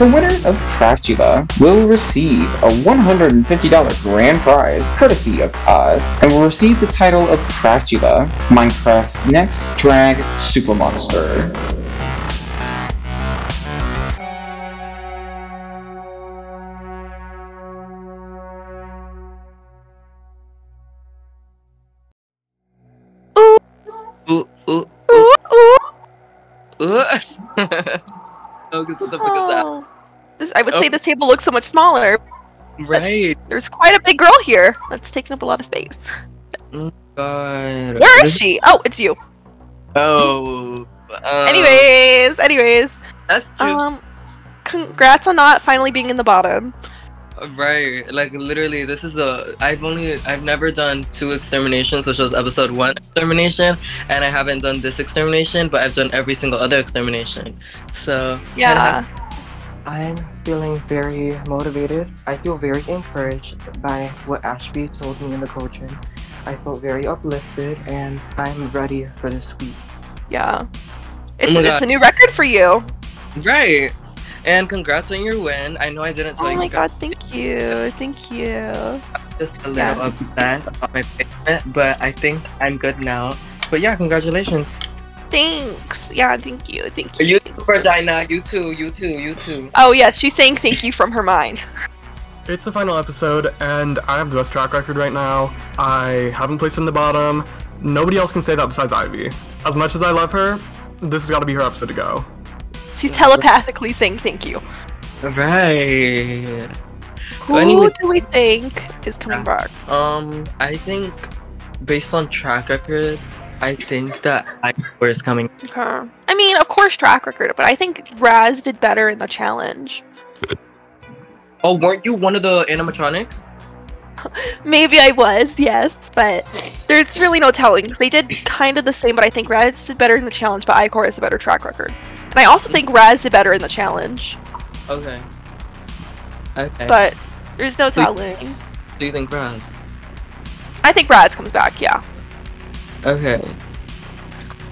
The winner of Craftula will receive a $150 grand prize courtesy of Oz and will receive the title of Craftula, Minecraft's next drag super monster. I would say this table looks so much smaller. Right. There's quite a big girl here that's taking up a lot of space. Oh God. Where is she? Oh, it's you. Oh. Anyways. That's true. Congrats on not finally being in the bottom. Right. Like literally, this is I've never done 2 exterminations, which was episode 1 extermination, and I haven't done this extermination, but I've done every single other extermination. So yeah. I'm feeling very motivated. I feel very encouraged by what Ashby told me in the coaching. I felt very uplifted, and I'm ready for this week. Yeah. It's a new record for you. Right. And congrats on your win. I know I didn't tell you. Oh my God, thank you. Thank you. Just a little upset about my payment, but I think I'm good now. But yeah, congratulations. Thanks. Yeah, thank you. Thank you. You too, Virginia. You too. Oh yes, she's saying thank you from her mind. It's the final episode, and I have the best track record right now. I haven't placed in the bottom. Nobody else can say that besides Ivy. As much as I love her, this has got to be her episode to go. She's telepathically saying thank you. Right. Who do we think is coming back? I think based on track record, I think that Ivor is coming. Okay. I mean, of course track record, but I think Raz did better in the challenge. Oh, weren't you one of the animatronics? Maybe I was, yes, but there's really no telling. They did kind of the same, but I think Raz did better in the challenge, but Icor has a better track record. And I also think Raz did better in the challenge. Okay. But there's no telling. Do you think Raz? I think Raz comes back, yeah. Okay.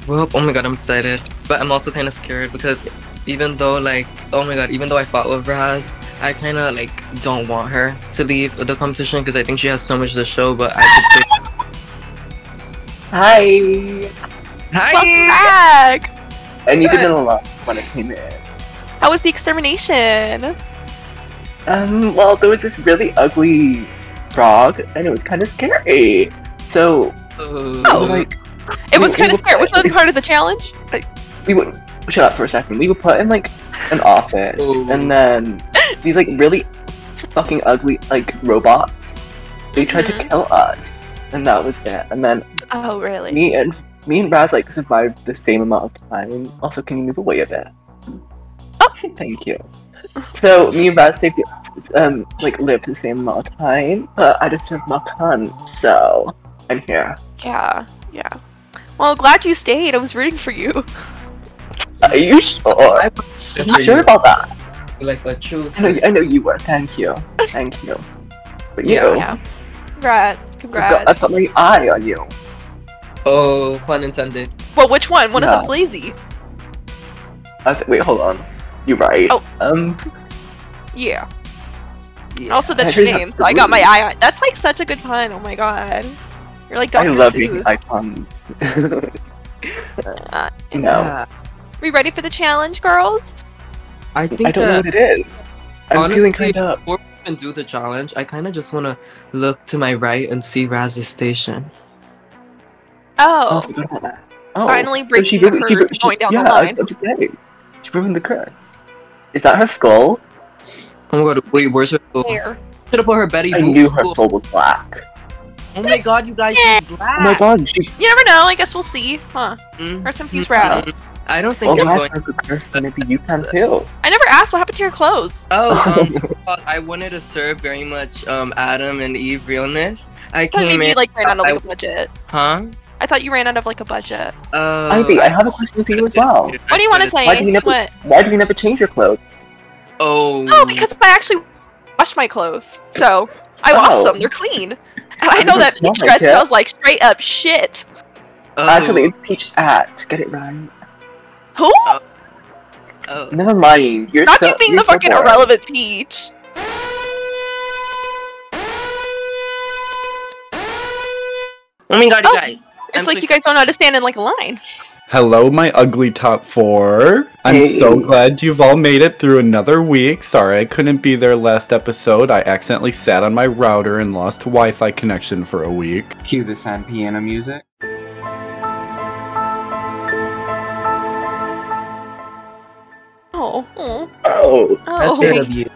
Well, oh my God, I'm excited. But I'm also kind of scared because even though even though I fought with Raz, I kind of don't want her to leave the competition because I think she has so much to show, but I could say... Hi! Welcome back! And you did a lot when it came in. How was the extermination? Well, there was this really ugly frog, and it was kind of scary. So, it was kind of scary. Was that part of the challenge? We would shut up for a second. We would put in an office, and then these really fucking ugly robots. They tried to kill us, and that was it. And then really? Me and Raz survived the same amount of time. Also, can you move away a bit? Oh, thank you. So me and Raz saved lived the same amount of time, but I just served Makan, so I'm here. Yeah. Well, glad you stayed. I was rooting for you. Are you sure? Are you sure about that? I know you were. Thank you. But you? Yeah. Congrats. I put my eye on you. Oh, pun intended. Well, which one? One of them's lazy. Wait, hold on. You're right. Oh. Yeah. Also, that's your name, so I got my eye on. That's such a good pun. Oh my God. You're like Dr. I love Seuss. making eye puns. No. We ready for the challenge, girls? I don't know what it is. I'm feeling kind of... Before we even do the challenge, I kind of just want to look to my right and see Raz's station. Oh. Finally breaking the curse going down the line. She ruined the curse. Is that her skull? Oh my God, wait, where's her skull? Where? Should have put her Betty Boop. I knew her skull was black. Oh my God, you guys, she's black. Oh my God, she's... You never know, I guess we'll see. Huh. Rest in peace, Raz. I don't think I'm going to curse, so maybe you can too. I never asked what happened to your clothes. Oh, I wanted to serve very much Adam and Eve realness. I came in... you ran out of a budget. Huh? I thought you ran out of a budget. Ivy, I have a question for you as well. What do you want to say? Why do you never change your clothes? Oh, because I actually washed my clothes. So, I washed them, they're clean. And I know that peach dress smells like straight up shit. Actually, it's peach at. Get it right. Who? Oh. Never mind. You're Not so, you being you're the so fucking boring. irrelevant Peach. Oh my god, you Oh, guys. It's like you guys don't know how to stand in like a line. Hello, my ugly top four. I'm Hey. so glad you've all made it through another week. Sorry I couldn't be there last episode. I accidentally sat on my router and lost Wi-Fi connection for a week. Cue the sad piano music. Oh, oh, Oh. That's oh. good of you.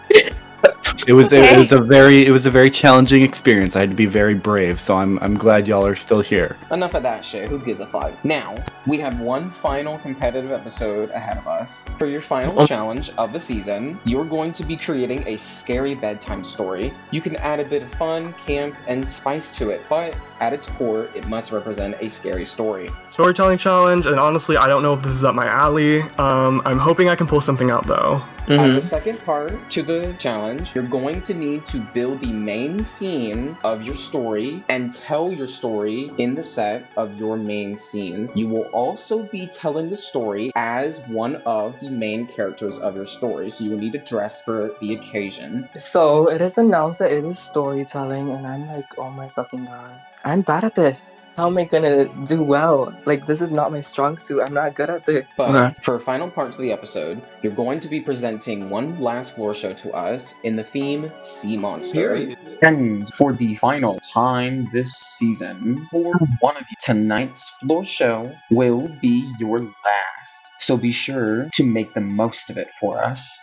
It was Okay. it was a very challenging experience. I had to be very brave, so I'm glad y'all are still here. Enough of that shit. Who gives a fuck? Now, we have one final competitive episode ahead of us. For your final challenge of the season, you're going to be creating a scary bedtime story. You can add a bit of fun, camp, and spice to it, but at its core, it must represent a scary story. Storytelling challenge, and honestly, I don't know if this is up my alley. I'm hoping I can pull something out though. As a second part to the challenge, you're going to need to build the main scene of your story and tell your story in the set of your main scene. You will also be telling the story as one of the main characters of your story, so you will need to dress for the occasion. So it is announced that it is storytelling, and I'm like, oh my fucking god. I'm bad at this. How am I gonna do well? Like, this is not my strong suit. I'm not good at this. But for final parts of the episode, you're going to be presenting one last floor show to us in the theme Sea Monster. And for the final time this season, for one of you, tonight's floor show will be your last. So be sure to make the most of it for us.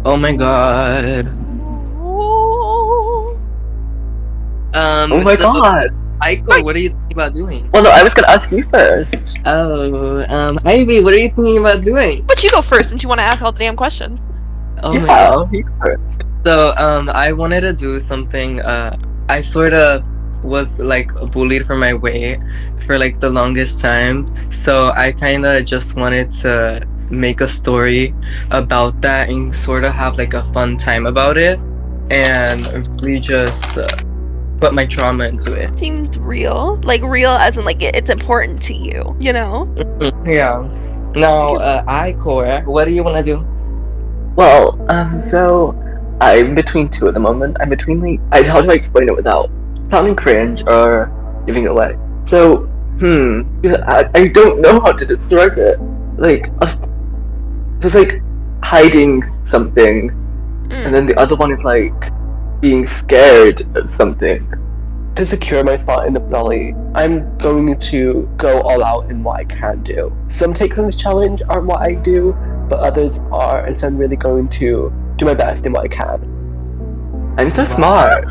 Oh my god. Oh my so, god. Aiko, what are you thinking about doing? Well, no, I was gonna ask you first. Oh, Ivy, what are you thinking about doing? But you go first since you want to ask all the damn questions. Oh my Yeah, god. you first. So, I wanted to do something, I sort of was, like, bullied for my weight for, like, the longest time. So, I kind of just wanted to make a story about that and sort of have, like, a fun time about it. And really just put my trauma into it. Seemed real. Like real as in like it's important to you, you know? Yeah. Now, Icor, what do you want to do? Well, so I'm between two at the moment. I'm between how do I explain it without sounding cringe or giving it away? So, I don't know how to describe it. Like, there's like hiding something, and then the other one is like being scared of something. To secure my spot in the finale, I'm going to go all out in what I can do. Some takes on this challenge aren't what I do, but others are, and so I'm really going to do my best in what I can. I'm so smart.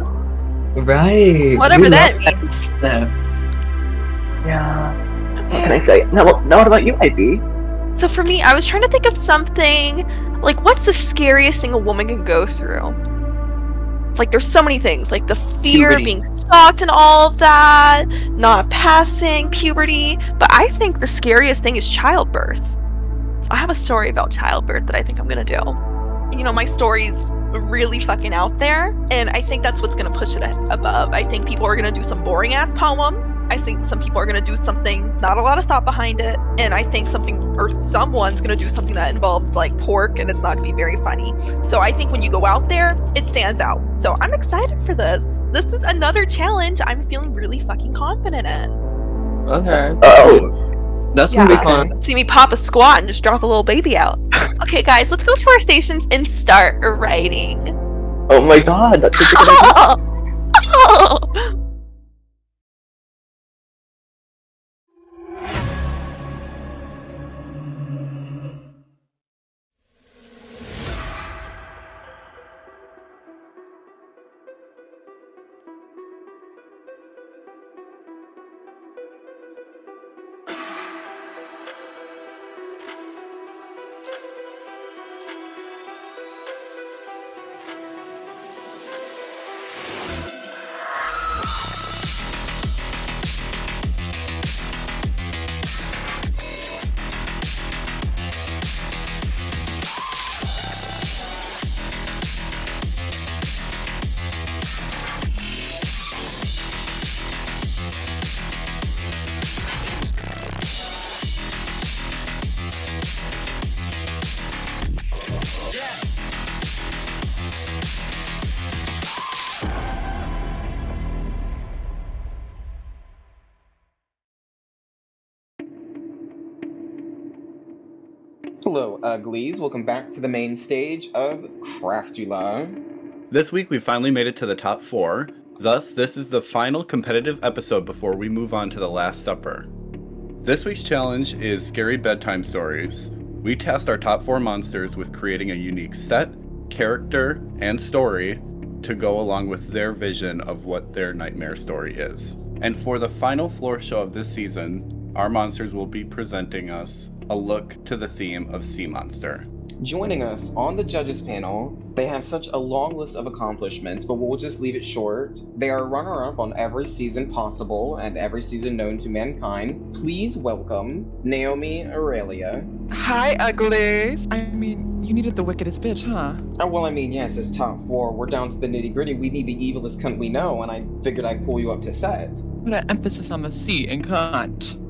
Right. Whatever We that love means. stuff. Yeah. What can I say? Now what about you, Ivy? So for me, I was trying to think of something like what's the scariest thing a woman can go through? Like there's so many things, like the fear Puberty. of being stalked and all of that, not passing puberty. But I think the scariest thing is childbirth. So I have a story about childbirth that I think I'm gonna do. You know, my story's really fucking out there, and I think that's what's gonna push it above. I think people are gonna do some boring ass poems. I think some people are gonna do something not a lot of thought behind it, and I think someone's gonna do something that involves like pork, and it's not gonna be very funny. So I think when you go out there, it stands out. So I'm excited for this. This is another challenge I'm feeling really fucking confident in. Okay. Oh. That's gonna be fun. See me pop a squat and just drop a little baby out. Okay, guys, let's go to our stations and start writing. Oh my god, that's such a good idea. Oh! Hello, uglies. Welcome back to the main stage of Craftula. This week we finally made it to the top 4. Thus, this is the final competitive episode before we move on to the Last Supper. This week's challenge is Scary Bedtime Stories. We tasked our top 4 monsters with creating a unique set, character, and story to go along with their vision of what their nightmare story is. And for the final floor show of this season, our monsters will be presenting us a look to the theme of Sea Monster. Joining us on the judges panel, they have such a long list of accomplishments, but we'll just leave it short. They are runner-up on every season possible and every season known to mankind. Please welcome Naomi Aurelia. Hi, uglies. I mean, you needed the wickedest bitch, huh? Well, I mean, yes, it's top 4. We're down to the nitty-gritty. We need the evilest cunt we know, and I figured I'd pull you up to set. Put an emphasis on the C and cunt.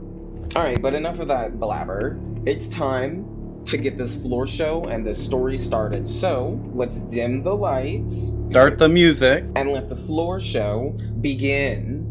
Alright, but enough of that blabber. It's time to get this floor show and this story started. So, let's dim the lights. Start the music. And let the floor show begin.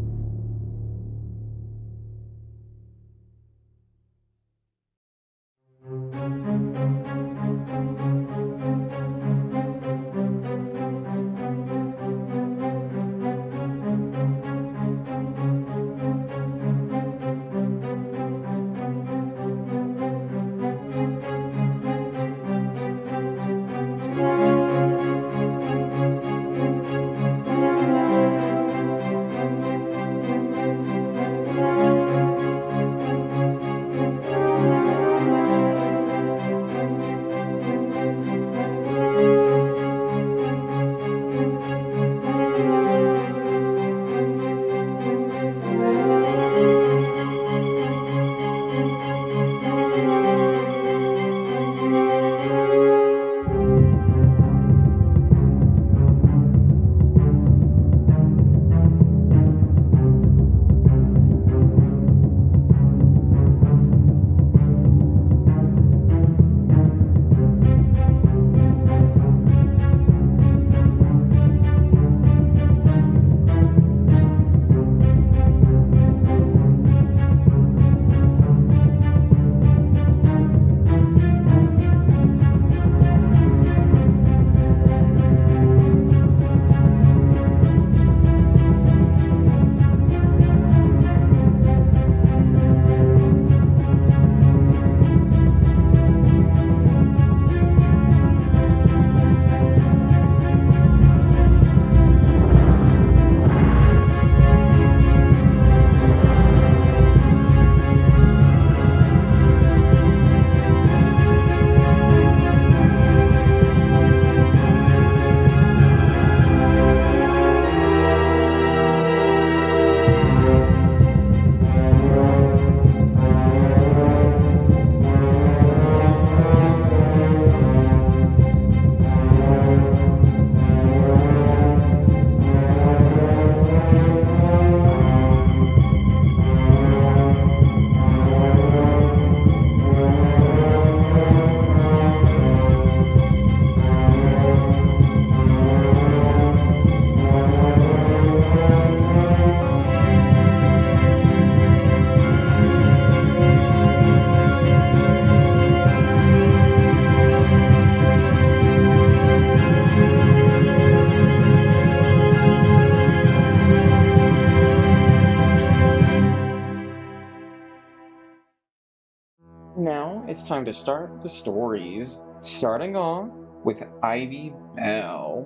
Now it's time to start the stories, starting off with Ivy Bell.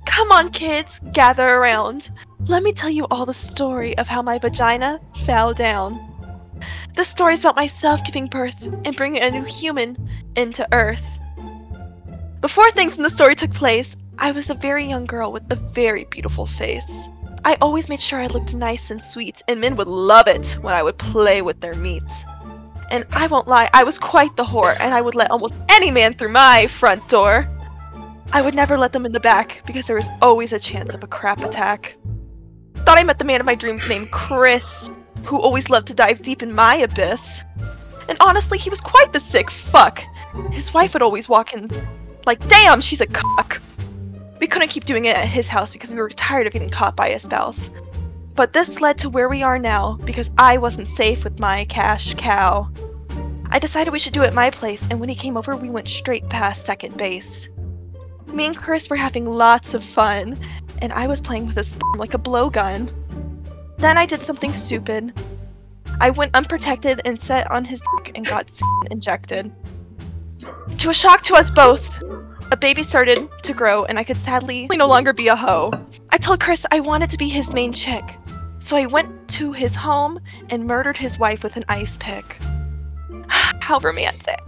Come on, kids, gather around. Let me tell you all the story of how my vagina fell down. The story's about myself giving birth and bringing a new human into Earth. Before things in the story took place, I was a very young girl with a very beautiful face. I always made sure I looked nice and sweet, and men would love it when I would play with their meat. And I won't lie, I was quite the whore, and I would let almost any man through my front door. I would never let them in the back, because there was always a chance of a crap attack. Thought I met the man of my dreams named Chris, who always loved to dive deep in my abyss. And honestly, he was quite the sick fuck. His wife would always walk in like, damn, she's a cuck. We couldn't keep doing it at his house because we were tired of getting caught by his spouse. But this led to where we are now because I wasn't safe with my cash cow. I decided we should do it at my place, and when he came over, we went straight past second base. Me and Chris were having lots of fun, and I was playing with his sperm like a blowgun. Then I did something stupid. I went unprotected and sat on his dick and got injected. To a shock to us both, a baby started to grow, and I could sadly no longer be a hoe. I told Chris I wanted to be his main chick, so I went to his home and murdered his wife with an ice pick. How romantic.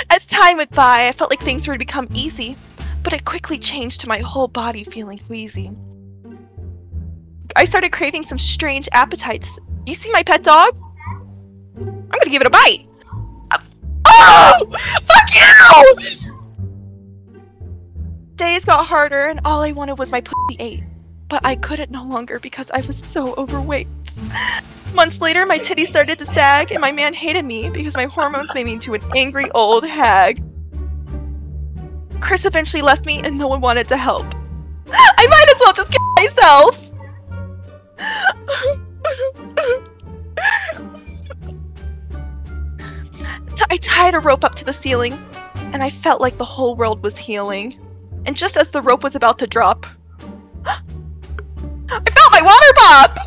As time went by, I felt like things were to become easy, but it quickly changed to my whole body feeling wheezy. I started craving some strange appetites. You see my pet dog? I'm gonna give it a bite. Oh! Fuck you! Days got harder and all I wanted was my pussy ate. But I couldn't no longer because I was so overweight. Months later, my titties started to sag and my man hated me because my hormones made me into an angry old hag. Chris eventually left me and no one wanted to help. I might as well just kill myself! I tied a rope up to the ceiling, and I felt like the whole world was healing. And just as the rope was about to drop, I felt my water pop!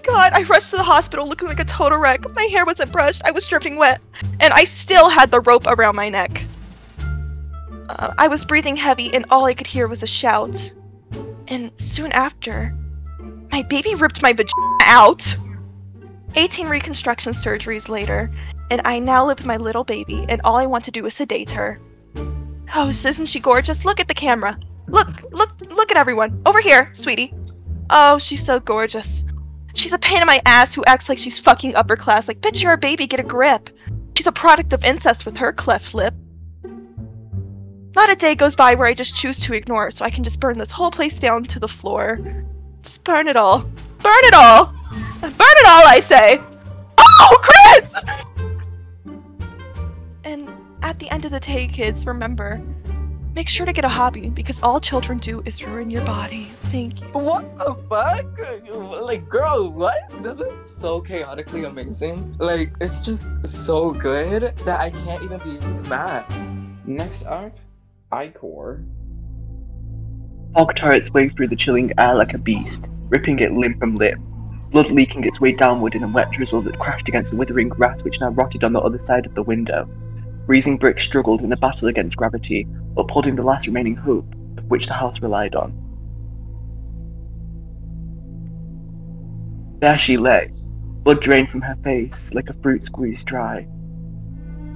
God, I rushed to the hospital looking like a total wreck. My hair wasn't brushed, I was dripping wet, and I still had the rope around my neck. I was breathing heavy, and all I could hear was a shout. And soon after, my baby ripped my vagina out! 18 reconstruction surgeries later, and I now live with my little baby, and all I want to do is sedate her. Oh, isn't she gorgeous? Look at the camera. Look at everyone. Over here, sweetie. Oh, she's so gorgeous. She's a pain in my ass who acts like she's fucking upper class. Like, bitch, you're a baby, get a grip. She's a product of incest with her cleft lip. Not a day goes by where I just choose to ignore her, so I can just burn this whole place down to the floor. Just burn it all. Burn it all! Burn it all, I say! Oh, Chris! And at the end of the day, kids, remember, make sure to get a hobby, because all children do is ruin your body. Thank you. What the fuck? Like, girl, what? This is so chaotically amazing. Like, it's just so good that I can't even be mad. Next up, Icor. Fog tore its way through the chilling air like a beast, ripping it limb from limb, blood leaking its way downward in a wet drizzle that crashed against the withering grass which now rotted on the other side of the window. Freezing bricks struggled in a battle against gravity, upholding the last remaining hope of which the house relied on. There she lay, blood drained from her face like a fruit squeezed dry.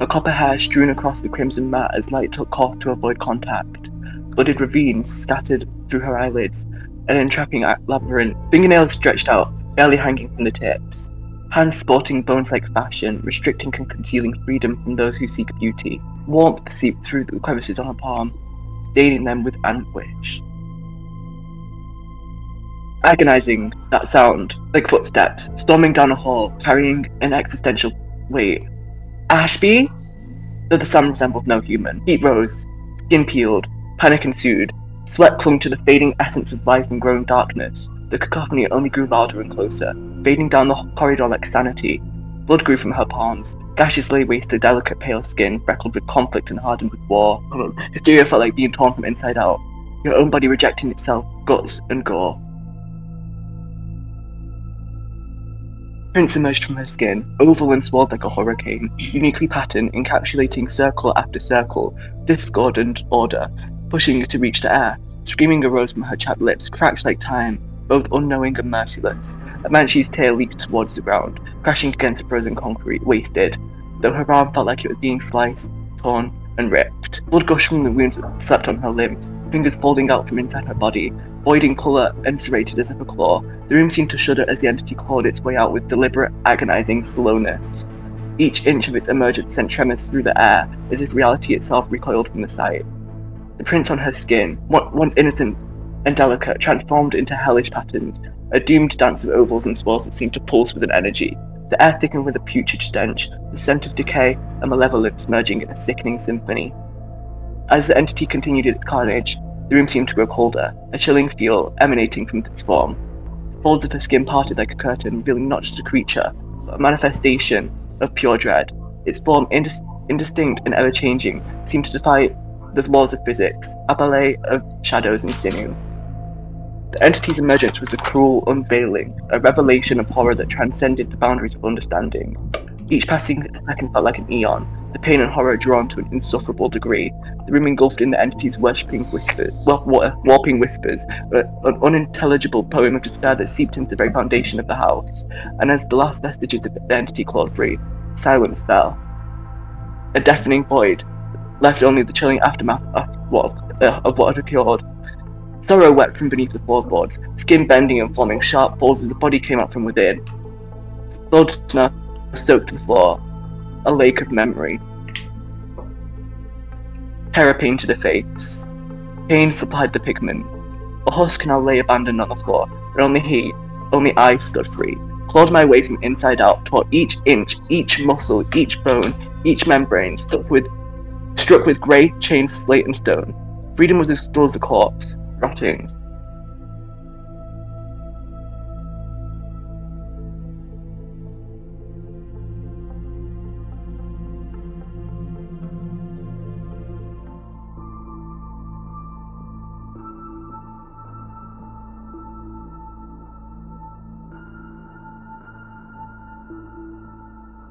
Her copper hair strewn across the crimson mat as light took course to avoid contact. Blooded ravines scattered through her eyelids, an entrapping labyrinth, fingernails stretched out, barely hanging from the tips. Hands sporting bones-like fashion, restricting and concealing freedom from those who seek beauty. Warmth seeped through the crevices on her palm, staining them with anguish. Agonizing, that sound, like footsteps, storming down a hall, carrying an existential weight. Ashby? Though the sound resembled no human. Heat rose, skin peeled, panic ensued. Sweat clung to the fading essence of life and growing darkness. The cacophony only grew louder and closer, fading down the corridor like sanity. Blood grew from her palms. Gashes lay waste to delicate pale skin, freckled with conflict and hardened with war. Hysteria felt like being torn from inside out. Your own body rejecting itself, guts and gore. Prints emerged from her skin, oval and swirled like a hurricane, uniquely patterned, encapsulating circle after circle, discordant order, pushing to reach the air. Screaming arose from her chapped lips, cracked like time, both unknowing and merciless. A banshee's tail leaped towards the ground, crashing against the frozen concrete, wasted, though her arm felt like it was being sliced, torn, and ripped. Blood gushed from the wounds that slept on her limbs, fingers folding out from inside her body, voiding colour and serrated as if a claw. The room seemed to shudder as the entity clawed its way out with deliberate, agonizing slowness. Each inch of its emergence sent tremors through the air, as if reality itself recoiled from the sight. The prints on her skin, once innocent and delicate, transformed into hellish patterns, a doomed dance of ovals and swirls that seemed to pulse with an energy. The air thickened with a putrid stench, the scent of decay and malevolence merging in a sickening symphony. As the entity continued its carnage, the room seemed to grow colder, a chilling feel emanating from its form. Folds of her skin parted like a curtain, revealing not just a creature, but a manifestation of pure dread. Its form, indistinct and ever-changing, seemed to defy the laws of physics, a ballet of shadows and sinew. The entity's emergence was a cruel unveiling, a revelation of horror that transcended the boundaries of understanding. Each passing second felt like an eon, the pain and horror drawn to an insufferable degree, the room engulfed in the entity's warping whispers, an unintelligible poem of despair that seeped into the very foundation of the house. And as the last vestiges of the entity clawed free, silence fell. A deafening void, left only the chilling aftermath of what had occurred. Sorrow wept from beneath the floorboards, skin bending and forming sharp folds as the body came out from within. Blood now soaked the floor, a lake of memory. Terror painted a face. Pain supplied the pigment. The husk now lay abandoned on the floor, and only I stood free. Clawed my way from inside out, tore each inch, each muscle, each bone, each membrane, struck with grey, chained slate and stone. Freedom was as still as a corpse, rotting.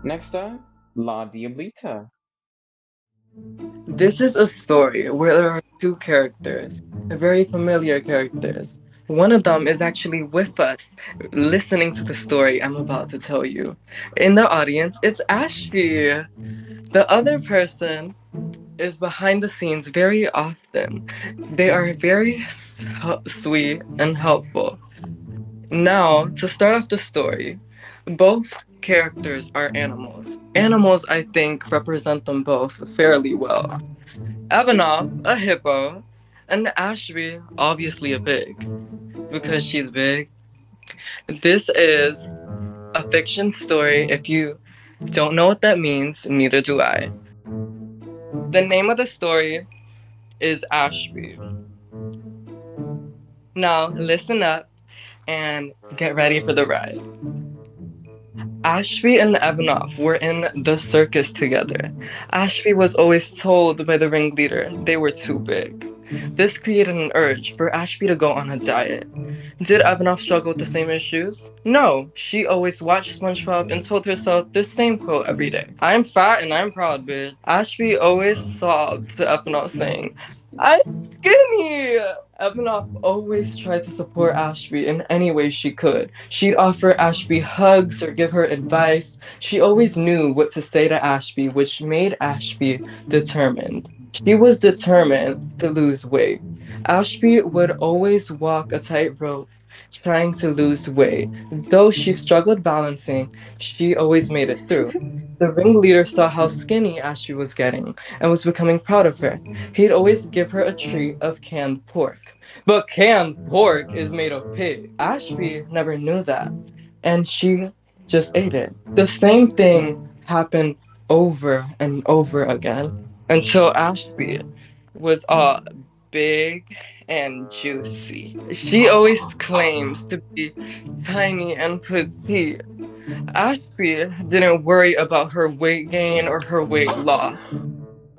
Next up, La Diablita. This is a story where there are two characters, very familiar characters. One of them is actually with us, listening to the story I'm about to tell you. In the audience, it's Ashby. The other person is behind the scenes very often. They are very sweet and helpful. Now, to start off the story, both characters are animals. Animals, I think, represent them both fairly well. Evanoff, a hippo, and Ashby, obviously a pig, because she's big. This is a fiction story. If you don't know what that means, neither do I. The name of the story is Ashby. Now, listen up and get ready for the ride. Ashby and Evanoff were in the circus together. Ashby was always told by the ringleader they were too big. This created an urge for Ashby to go on a diet. Did Evanoff struggle with the same issues? No, she always watched SpongeBob and told herself the same quote every day. I'm fat and I'm proud, bitch. Ashby always sobbed to Evanoff saying, I'm skinny! Evanoff always tried to support Ashby in any way she could. She'd offer Ashby hugs or give her advice. She always knew what to say to Ashby, which made Ashby determined. She was determined to lose weight. Ashby would always walk a tightrope trying to lose weight. Though she struggled balancing, she always made it through. The ringleader saw how skinny Ashby was getting and was becoming proud of her. He'd always give her a treat of canned pork. But canned pork is made of pig. Ashby never knew that, and she just ate it. The same thing happened over and over again until Ashby was all big and juicy. She always claims to be tiny and petite. Ashby didn't worry about her weight gain or her weight loss.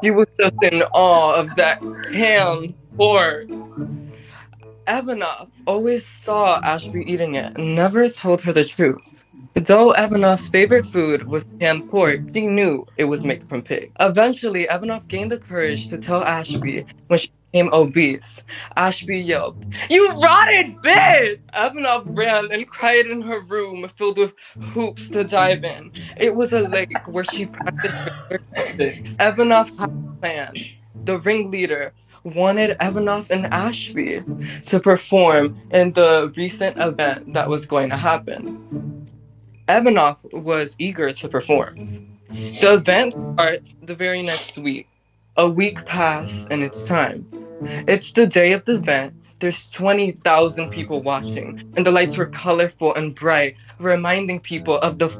She was just in awe of that canned pork. Evanoff always saw Ashby eating it and never told her the truth. Though Evanoff's favorite food was canned pork, she knew it was made from pig. Eventually, Evanoff gained the courage to tell Ashby when she became obese. Ashby yelled, "You rotten bitch!" Evanoff ran and cried in her room filled with hoops to dive in. It was a lake where she practiced her gymnastics. Evanoff had a plan. The ringleader wanted Evanoff and Ashby to perform in the recent event that was going to happen. Evanoff was eager to perform. The event starts the very next week. A week passed and it's time. It's the day of the event. There's 20,000 people watching, and the lights were colorful and bright, reminding people of the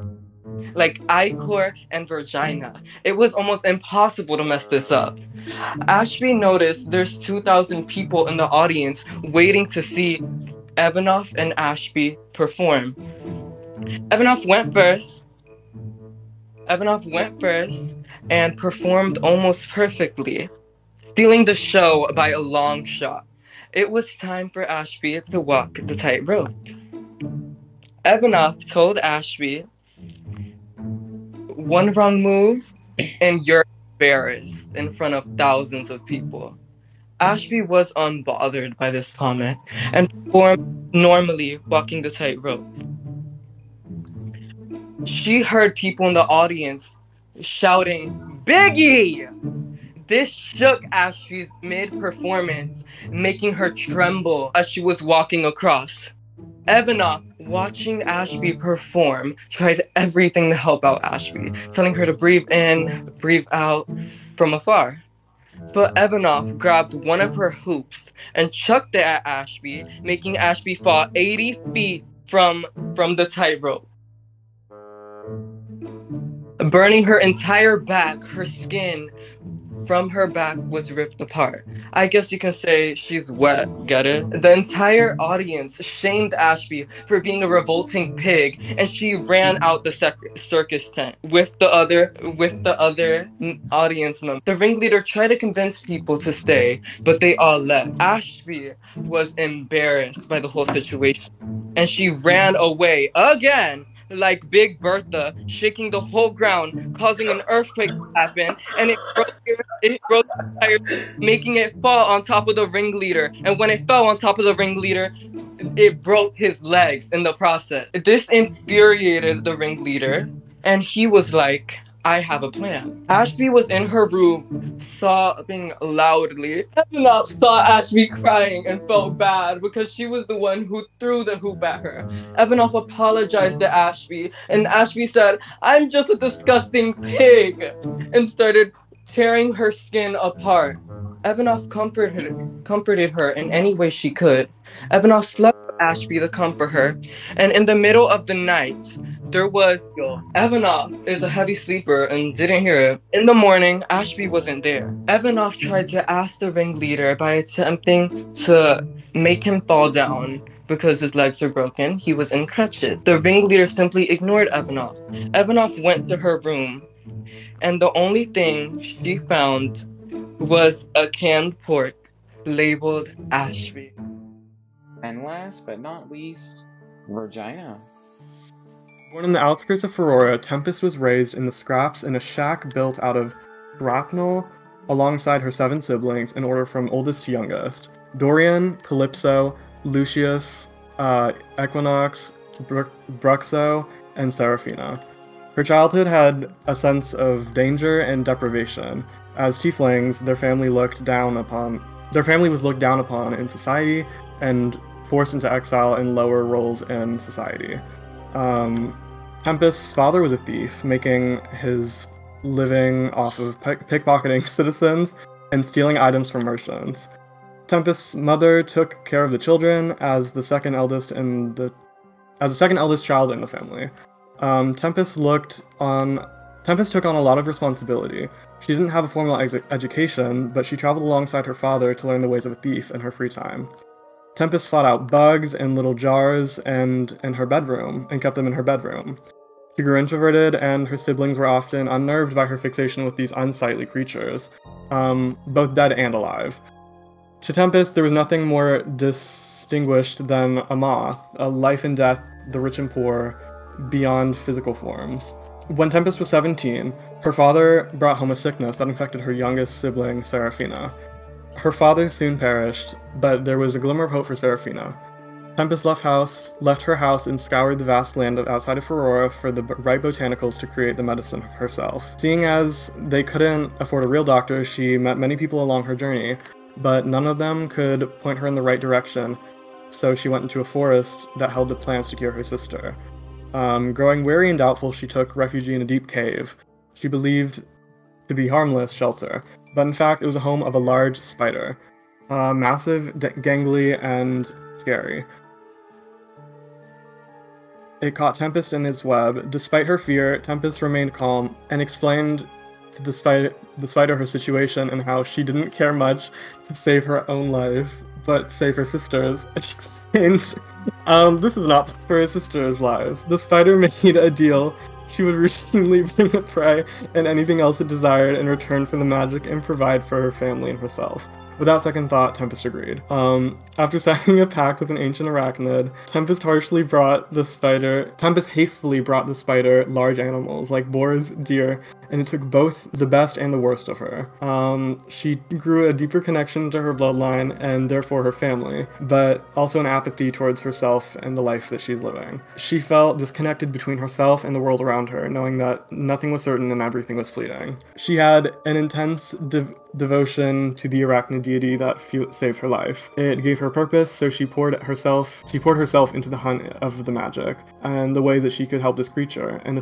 like ichor and vagina. It was almost impossible to mess this up. Ashby noticed there's 2,000 people in the audience waiting to see Evanoff and Ashby perform. Evanoff went first. Evanoff went first and performed almost perfectly, stealing the show by a long shot. It was time for Ashby to walk the tightrope. Evanoff told Ashby, "One wrong move and you're embarrassed in front of thousands of people." Ashby was unbothered by this comment and performed normally, walking the tightrope. She heard people in the audience shouting, "Biggie!" This shook Ashby's mid-performance, making her tremble as she was walking across. Evanoff, watching Ashby perform, tried everything to help out Ashby, telling her to breathe in, breathe out from afar. But Evanoff grabbed one of her hoops and chucked it at Ashby, making Ashby fall 80 feet from the tightrope. Burning her entire back, her skin from her back was ripped apart. I guess you can say she's wet, get it? The entire audience shamed Ashby for being a revolting pig, and she ran out the circus tent with the other audience members. The ringleader tried to convince people to stay, but they all left. Ashby was embarrassed by the whole situation, and she ran away again, like Big Bertha, shaking the whole ground, causing an earthquake to happen, and it broke the tires, making it fall on top of the ringleader. And when it fell on top of the ringleader, it broke his legs in the process. This infuriated the ringleader, and he was like, "I have a plan." Ashby was in her room, sobbing loudly. Evanoff saw Ashby crying and felt bad because she was the one who threw the hoop at her. Evanoff apologized to Ashby, and Ashby said, "I'm just a disgusting pig," and started tearing her skin apart. Evanoff comforted her in any way she could. Evanoff slept with Ashby to comfort her, and in the middle of the night, Evanoff is a heavy sleeper and didn't hear it. In the morning, Ashby wasn't there. Evanoff tried to ask the ringleader by attempting to make him fall down because his legs are broken. He was in crutches. The ringleader simply ignored Evanoff. Evanoff went to her room, and the only thing she found was a canned pork labeled Ashby. And last but not least, Regina. Born in the outskirts of Aurora, Tempest was raised in the scraps in a shack built out of shrapnel alongside her 7 siblings in order from oldest to youngest: Dorian, Calypso, Lucius, Equinox, Bruxo, and Seraphina. Her childhood had a sense of danger and deprivation. As tieflings, their family was looked down upon in society and forced into exile in lower roles in society. Tempest's father was a thief, making his living off of pickpocketing citizens and stealing items from merchants. Tempest's mother took care of the children as the second eldest child in the family. Tempest took on a lot of responsibility. She didn't have a formal education, but she traveled alongside her father to learn the ways of a thief in her free time. Tempest sought out bugs in little jars and kept them in her bedroom. She grew introverted, and her siblings were often unnerved by her fixation with these unsightly creatures, both dead and alive. To Tempest, there was nothing more distinguished than a moth, a life and death, the rich and poor, beyond physical forms. When Tempest was 17, her father brought home a sickness that infected her youngest sibling, Seraphina. Her father soon perished, but there was a glimmer of hope for Seraphina. Tempest left her house and scoured the vast land outside of Aurora for the right botanicals to create the medicine herself. Seeing as they couldn't afford a real doctor, she met many people along her journey, but none of them could point her in the right direction, so she went into a forest that held the plants to cure her sister. Growing weary and doubtful, she took refuge in a deep cave she believed to be harmless shelter, but in fact it was a home of a large spider, massive, gangly, and scary. It caught Tempest in its web. Despite her fear, Tempest remained calm and explained to the spider her situation and how she didn't care much to save her own life, but save her sister's. This is not for her sister's lives. The spider made a deal She would routinely bring a prey and anything else it desired in return for the magic and provide for her family and herself. Without second thought, Tempest agreed. After signing a pact with an ancient arachnid, Tempest hastily brought the spider large animals like boars, deer, and it took both the best and the worst of her. She grew a deeper connection to her bloodline and therefore her family, but also an apathy towards herself and the life that she's living. She felt disconnected between herself and the world around her, knowing that nothing was certain and everything was fleeting. She had an intense devotion to the arachnid deity that saved her life. It gave her purpose, so she poured herself into the hunt of the magic and the way that she could help this creature. In a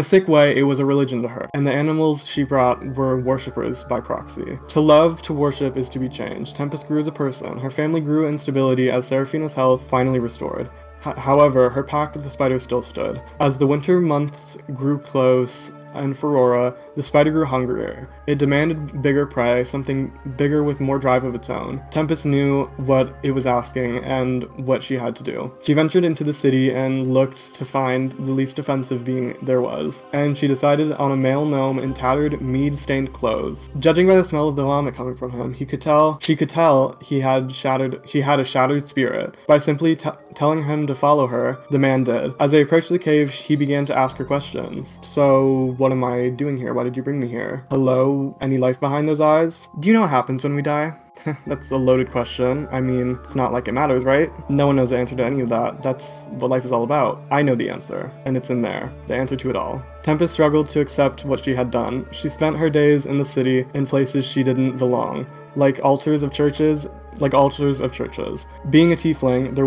sick way, it was a religion to her, and the animals she brought were worshippers by proxy. To love, to worship, is to be changed. Tempest grew as a person. Her family grew in stability as Seraphina's health finally restored. However, her pact with the spider still stood. As the winter months grew close, and for Aurora, the spider grew hungrier. It demanded bigger prey, something bigger with more drive of its own. Tempest knew what it was asking and what she had to do. She ventured into the city and looked to find the least offensive being there was, and she decided on a male gnome in tattered, mead-stained clothes. Judging by the smell of the vomit coming from him, she could tell he had a shattered spirit. By simply telling him to follow her, the man did. As they approached the cave, he began to ask her questions. So, what am I doing here? Why did you bring me here? Hello? Any life behind those eyes? Do you know what happens when we die? That's a loaded question. I mean, it's not like it matters, right? No one knows the answer to any of that. That's what life is all about. I know the answer, and it's in there. The answer to it all. Tempest struggled to accept what she had done. She spent her days in the city in places she didn't belong. Like altars of churches. Being a tiefling, there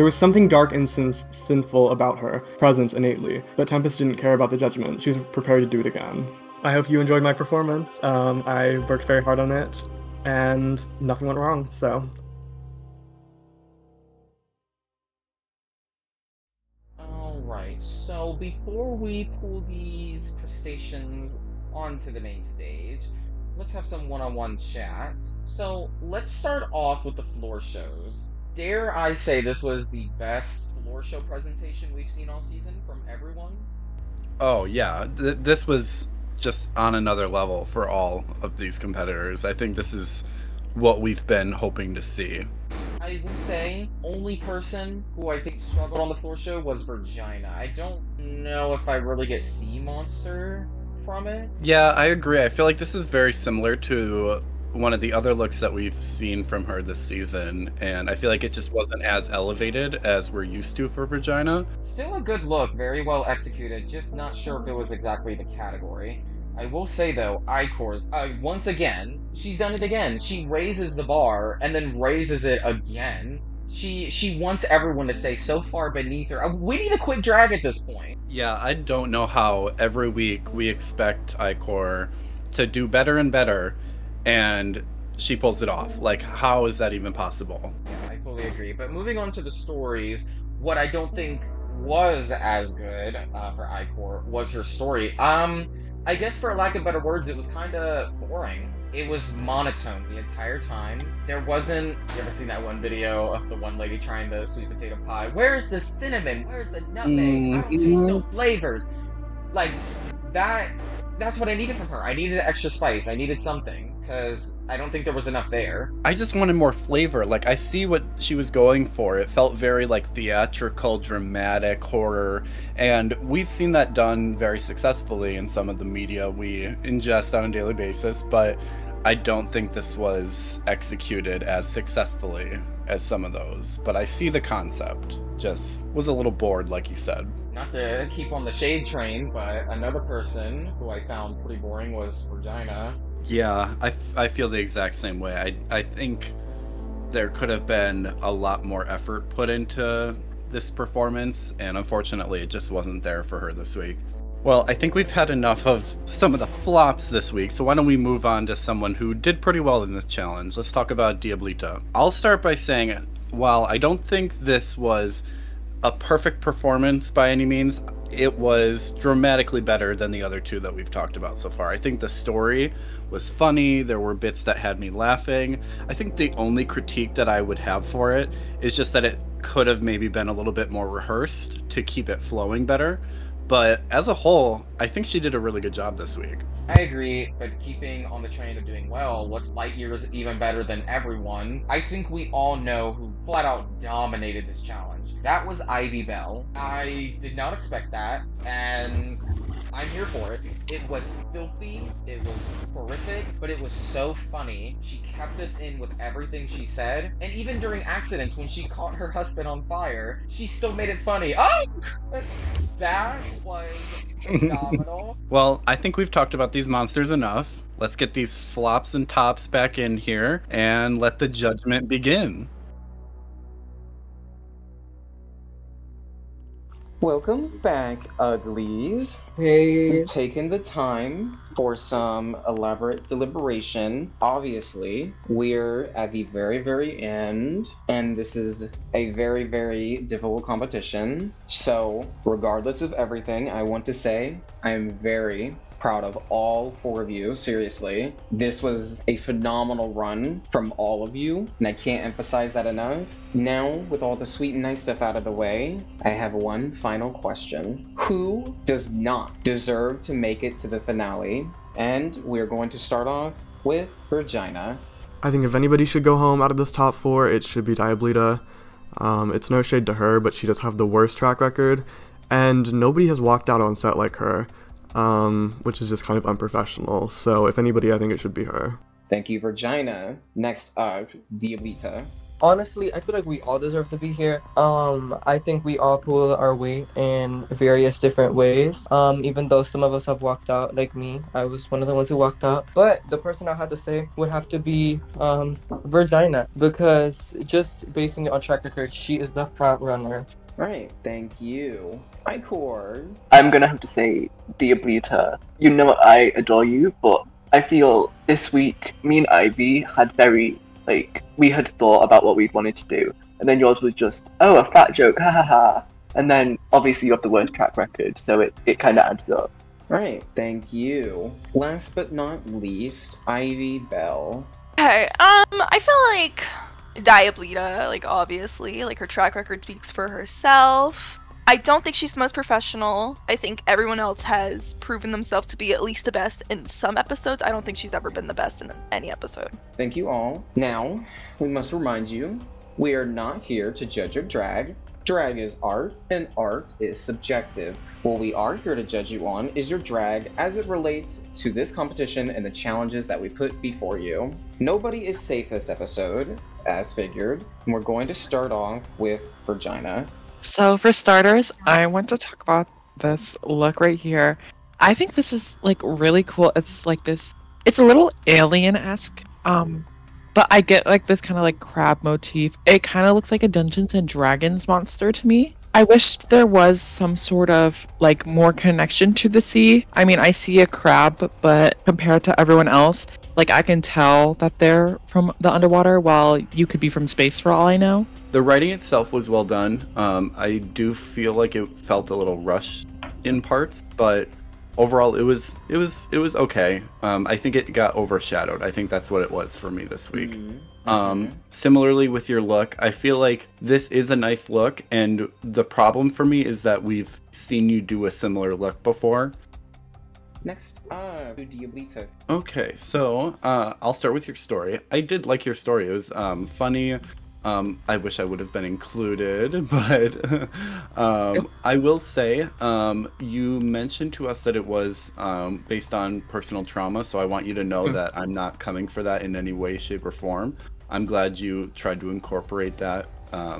was something dark and sinful about her presence innately, but Tempest didn't care about the judgment. She was prepared to do it again. I hope you enjoyed my performance. I worked very hard on it, and nothing went wrong, so. Alright, so before we pull these crustaceans onto the main stage, let's have some one-on-one chat. So, let's start off with the floor shows. Dare I say this was the best floor show presentation we've seen all season from everyone? Oh, yeah. This was just on another level for all of these competitors. I think this is what we've been hoping to see. I will say, only person who I think struggled on the floor show was Virginia. I don't know if I really get Sea Monster from it. Yeah, I agree. I feel like this is very similar to one of the other looks that we've seen from her this season, and I feel like it just wasn't as elevated as we're used to for Virginia. Still a good look, very well executed, just not sure if it was exactly the category. I will say though, Icor's, once again, she's done it again. She raises the bar, and then raises it again. She wants everyone to stay so far beneath her. We need a quick drag at this point. Yeah, I don't know how every week we expect Icor to do better and better, and she pulls it off. Like, how is that even possible? Yeah, I fully agree. But moving on to the stories, what I don't think was as good for Icor was her story. I guess for lack of better words, it was kind of boring. It was monotone the entire time. There wasn't... You ever seen that one video of the one lady trying the sweet potato pie? Where's the cinnamon? Where's the nutmeg? I don't taste no flavors. Like, that's what I needed from her. I needed extra spice. I needed something, because I don't think there was enough there. I just wanted more flavor. Like, I see what she was going for. It felt very, like, theatrical, dramatic horror, and we've seen that done very successfully in some of the media we ingest on a daily basis, but I don't think this was executed as successfully as some of those. But I see the concept. Just was a little bored, like you said. Not to keep on the shade train, but another person who I found pretty boring was Virginia. Yeah, I feel the exact same way. I think there could have been a lot more effort put into this performance, and unfortunately it just wasn't there for her this week. Well, I think we've had enough of some of the flops this week, so why don't we move on to someone who did pretty well in this challenge. Let's talk about Diablita. I'll start by saying, while I don't think this was a perfect performance by any means. It was dramatically better than the other two that we've talked about so far. I think the story was funny. There were bits that had me laughing. I think the only critique that I would have for it is just that it could have maybe been a little bit more rehearsed to keep it flowing better. But as a whole, I think she did a really good job this week. I agree, but keeping on the train of doing well, what's light years even better than everyone? I think we all know who flat out dominated this challenge. That was Ivy Bell. I did not expect that, and I'm here for it. It was filthy, it was horrific, but it was so funny. She kept us in with everything she said, and even during accidents when she caught her husband on fire, she still made it funny. Oh, that was phenomenal. Well, I think we've talked about these monsters enough. Let's get these flops and tops back in here and let the judgment begin. Welcome back, uglies. Hey. We've taken the time for some elaborate deliberation. Obviously, we're at the very, very end, and this is a very, very difficult competition. So, regardless of everything, I want to say I am very proud of all four of you. Seriously, this was a phenomenal run from all of you, and I can't emphasize that enough. Now, with all the sweet and nice stuff out of the way, I have one final question. Who does not deserve to make it to the finale? And we're going to start off with Regina. I think if anybody should go home out of this top four, it should be Diablita. It's no shade to her, but she does have the worst track record, and nobody has walked out on set like her. Which is just kind of unprofessional. So if anybody, I think it should be her. Thank you, Regina. Next up, Diablita. Honestly, I feel like we all deserve to be here. I think we all pull our weight in various different ways. Even though some of us have walked out, like me. I was one of the ones who walked out. But the person I had to say would have to be Regina, because just basing it on track record, she is the front runner. Right, thank you. Icor. I'm gonna have to say Diablita. You know I adore you, but I feel this week me and Ivy had we had thought about what we'd wanted to do, and then yours was just, oh, a fat joke, ha ha ha. And then obviously you have the worst track record, so it kind of adds up. Right, thank you. Last but not least, Ivy Bell. Okay, I feel like Diablita, like, obviously, like, her track record speaks for herself. I don't think she's the most professional. I think everyone else has proven themselves to be at least the best in some episodes. I don't think she's ever been the best in any episode. Thank you all. Now, we must remind you, we are not here to judge your drag. Drag is art, and art is subjective. What we are here to judge you on is your drag as it relates to this competition and the challenges that we put before you. Nobody is safe this episode, as figured, and we're going to start off with Regina. So for starters, I want to talk about this look right here. I think this is like really cool. It's like this, it's a little alien-esque, but I get like this kind of like crab motif. It kind of looks like a Dungeons and Dragons monster to me. I wish there was some sort of like more connection to the sea. I mean, I see a crab, but compared to everyone else, like I can tell that they're from the underwater while you could be from space for all I know. The writing itself was well done. I do feel like it felt a little rushed in parts, but overall it was okay. I think it got overshadowed. I think that's what it was for me this week. Similarly with your look, I feel like this is a nice look, and the problem for me is that we've seen you do a similar look before. Next up, Diablita. Okay, so I'll start with your story. I did like your story. It was funny. I wish I would have been included, but I will say you mentioned to us that it was based on personal trauma, so I want you to know that I'm not coming for that in any way, shape, or form. I'm glad you tried to incorporate that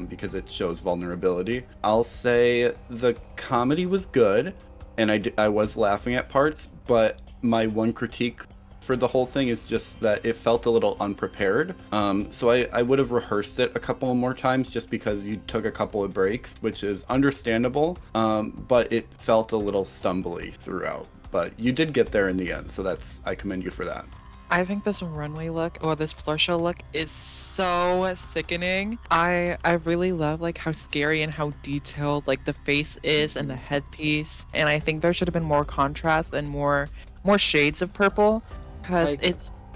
because it shows vulnerability. I'll say the comedy was good, and I was laughing at parts, but my one critique for the whole thing is just that it felt a little unprepared. So I would have rehearsed it a couple more times just because you took a couple of breaks, which is understandable, but it felt a little stumbly throughout. But you did get there in the end, so I commend you for that. I think this runway look or this floor show look is so sickening. I really love like how scary and how detailed like the face is and the headpiece. And I think there should have been more contrast and more shades of purple because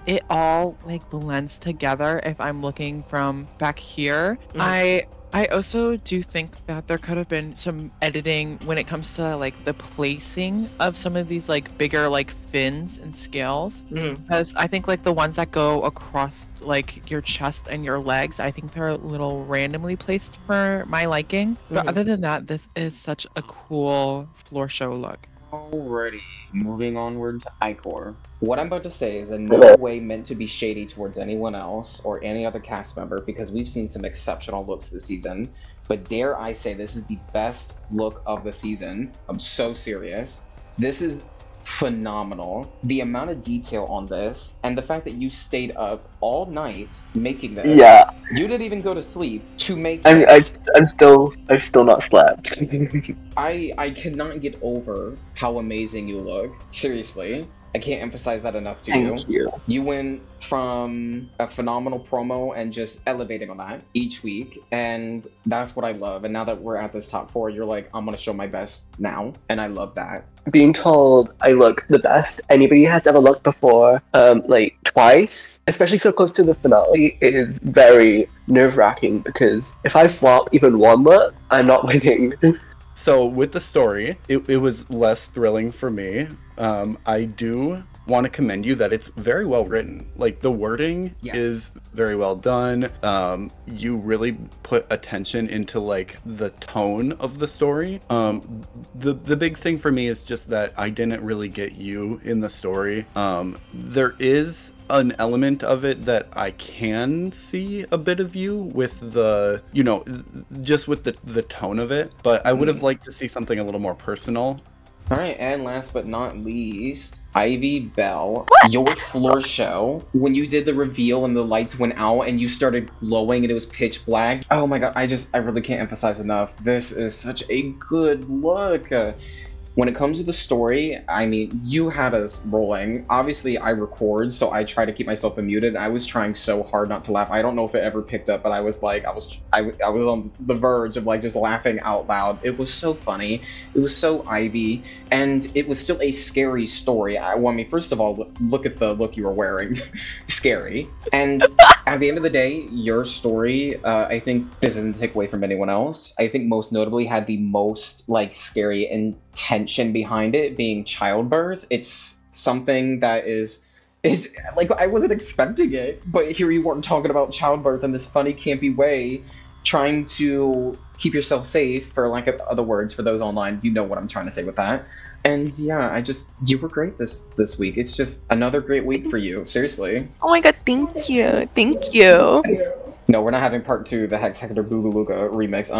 it all like blends together if I'm looking from back here. I also do think that there could have been some editing when it comes to like the placing of some of these like bigger like fins and scales, because I think like the ones that go across like your chest and your legs, I think they're a little randomly placed for my liking. But other than that, this is such a cool floor show look. Alrighty, moving onward to Icor. What I'm about to say is in no way meant to be shady towards anyone else or any other cast member because we've seen some exceptional looks this season, but dare I say this is the best look of the season. I'm so serious. This is phenomenal. The amount of detail on this and the fact that you stayed up all night making this. Yeah. You didn't even go to sleep to make this. I've still not slept. I cannot get over how amazing you look. Seriously. I can't emphasize that enough to you. Thank you. You went from a phenomenal promo and just elevating on that each week, and that's what I love. And now that we're at this top 4, you're like, I'm gonna show my best now, and I love that. Being told I look the best anybody has ever looked before, like twice, especially so close to the finale, is very nerve-wracking because if I flop even one look, I'm not winning. So with the story, it was less thrilling for me. I do want to commend you that it's very well written. Like the wording is very well done. You really put attention into like the tone of the story. The big thing for me is just that I didn't really get you in the story. There is an element of it that I can see a bit of you with the, you know, just with the tone of it, but I would have liked to see something a little more personal. Alright, and last but not least, Ivy Bell, your floor show, when you did the reveal and the lights went out and you started glowing and it was pitch black. Oh my god, I really can't emphasize enough. This is such a good look. When it comes to the story, I mean, you had us rolling. Obviously, I record, so I try to keep myself unmuted. I was trying so hard not to laugh. I don't know if it ever picked up, but I was like, I was on the verge of like just laughing out loud. It was so funny. It was so Ivy, and it was still a scary story. I mean, first of all, look at the look you were wearing. Scary. And at the end of the day, your story, I think this doesn't take away from anyone else. I think most notably had the most like scary and tension behind it being childbirth. It's something that is like, I wasn't expecting it, but here you weren't talking about childbirth in this funny, campy way, trying to keep yourself safe, for lack of other words, for those online, you know what I'm trying to say with that. And yeah, you were great this week. It's just another great week for you, seriously. Oh my god, thank you. Thank you. No, we're not having part 2, the Hex Hector Boogalooga remix,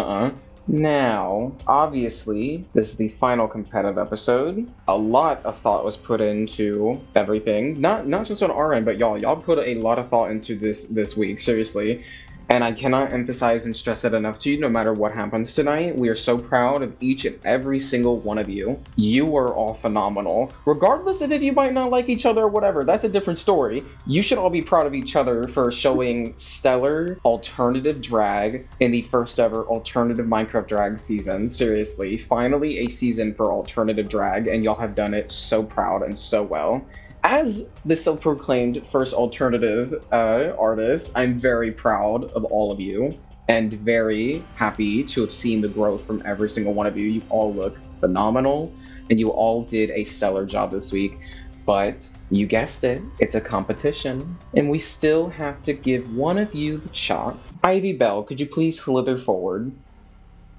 Now, obviously, this is the final competitive episode. A lot of thought was put into everything. Not just on our end, but y'all put a lot of thought into this week, seriously. And I cannot emphasize and stress it enough to you, no matter what happens tonight. We are so proud of each and every single one of you. You are all phenomenal. Regardless of if you might not like each other or whatever, that's a different story. You should all be proud of each other for showing stellar alternative drag in the first ever alternative Minecraft drag season. Seriously, finally a season for alternative drag, and y'all have done it so proud and so well. As the self-proclaimed first alternative artist, I'm very proud of all of you and very happy to have seen the growth from every single one of you. You all look phenomenal and you all did a stellar job this week. But you guessed it, it's a competition and we still have to give one of you the chop. Ivy Bell, could you please slither forward?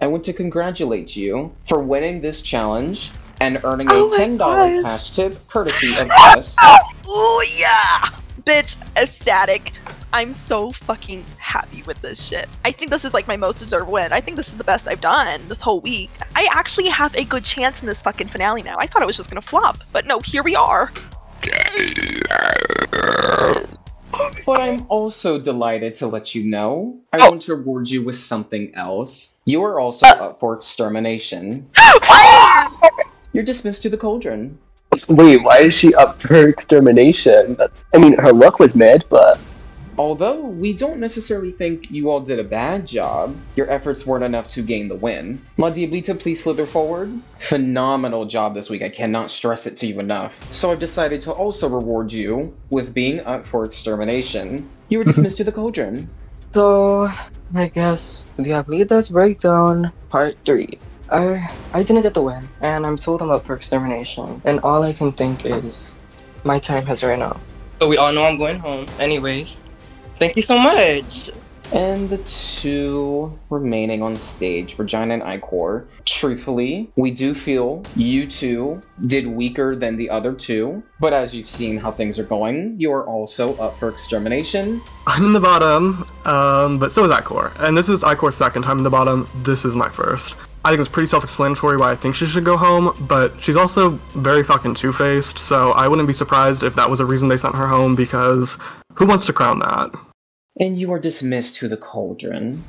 I want to congratulate you for winning this challenge and earning a $10 cash tip courtesy of us. Oh yeah! Bitch, ecstatic. I'm so fucking happy with this shit. I think this is like my most deserved win. I think this is the best I've done this whole week. I actually have a good chance in this fucking finale now. I thought it was just gonna flop, but no, here we are. But I'm also delighted to let you know I want to reward you with something else. You are also up for extermination. You're dismissed to the cauldron. Wait, why is she up for extermination? I mean, her look was mid, but... Although we don't necessarily think you all did a bad job, your efforts weren't enough to gain the win. La Diablita, please slither forward. Phenomenal job this week, I cannot stress it to you enough. So I've decided to also reward you with being up for extermination. You were dismissed to the cauldron. So, I guess Diablita's Breakdown Part 3. I didn't get the win, and I'm told I'm up for extermination, and all I can think is, my time has ran out. But we all know I'm going home, anyways. Thank you so much! And the two remaining on stage, Regina and Icor. Truthfully, we do feel you two did weaker than the other two, but as you've seen how things are going, you are also up for extermination. I'm in the bottom, but so is Icor. And this is Icor's second time in the bottom. This is my first. I think it's pretty self-explanatory why I think she should go home, but she's also very fucking two-faced, so I wouldn't be surprised if that was a reason they sent her home, because who wants to crown that? And you are dismissed to the cauldron.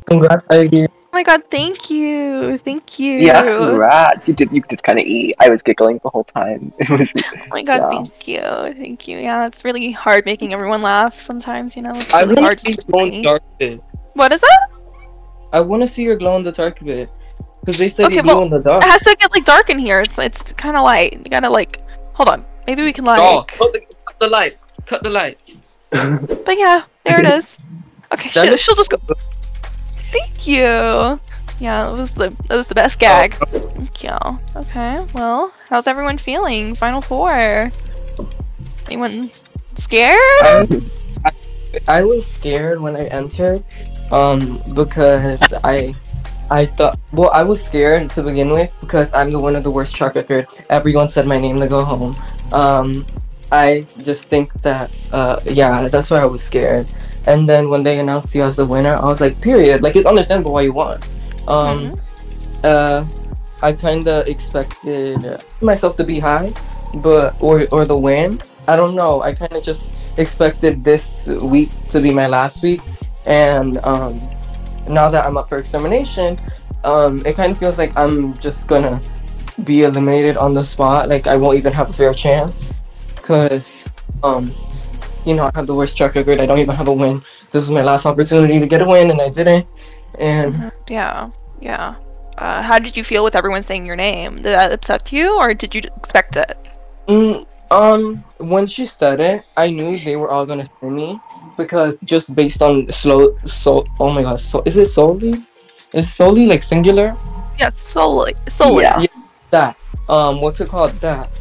Congrats, Ivy. Oh my god, thank you. Thank you. Yeah, congrats. You did kind of eat. I was giggling the whole time. It was. Oh my god, yeah. thank you. Thank you. Yeah, it's really hard making everyone laugh sometimes, you know? It's I really want hard to see to your glow in be the dark bit. What is it? I want to see your glow in the dark bit. Because they said Okay, you glow well, in the dark. it has to get like dark in here. It's kind of light. You gotta like, hold on. Maybe we can like. Oh, cut the lights. Cut the lights. But yeah, there it is. Okay, she'll just go. Thank you. Yeah, that was the best gag. Thank you. Okay, well, how's everyone feeling? Final four. Anyone scared? I was scared when I entered, because I thought, well, I was scared to begin with because I'm the one of the worst track record. Everyone said my name to go home. I just think that, yeah, that's why I was scared. And then when they announced you as the winner, I was like, period. Like, it's understandable why you won. I kind of expected myself to be high, but or the win. I don't know. I kind of just expected this week to be my last week, and now that I'm up for extermination, it kind of feels like I'm just gonna be eliminated on the spot. Like I won't even have a fair chance, cause you know, I have the worst track record. I don't even have a win. This is my last opportunity to get a win, and I didn't. And yeah. How did you feel with everyone saying your name? Did that upset you, or did you expect it? When she said it, I knew they were all gonna say me, because just based on oh my god, is it solely? Is solely like singular? Yeah, solely. Yeah. That. What's it called? That.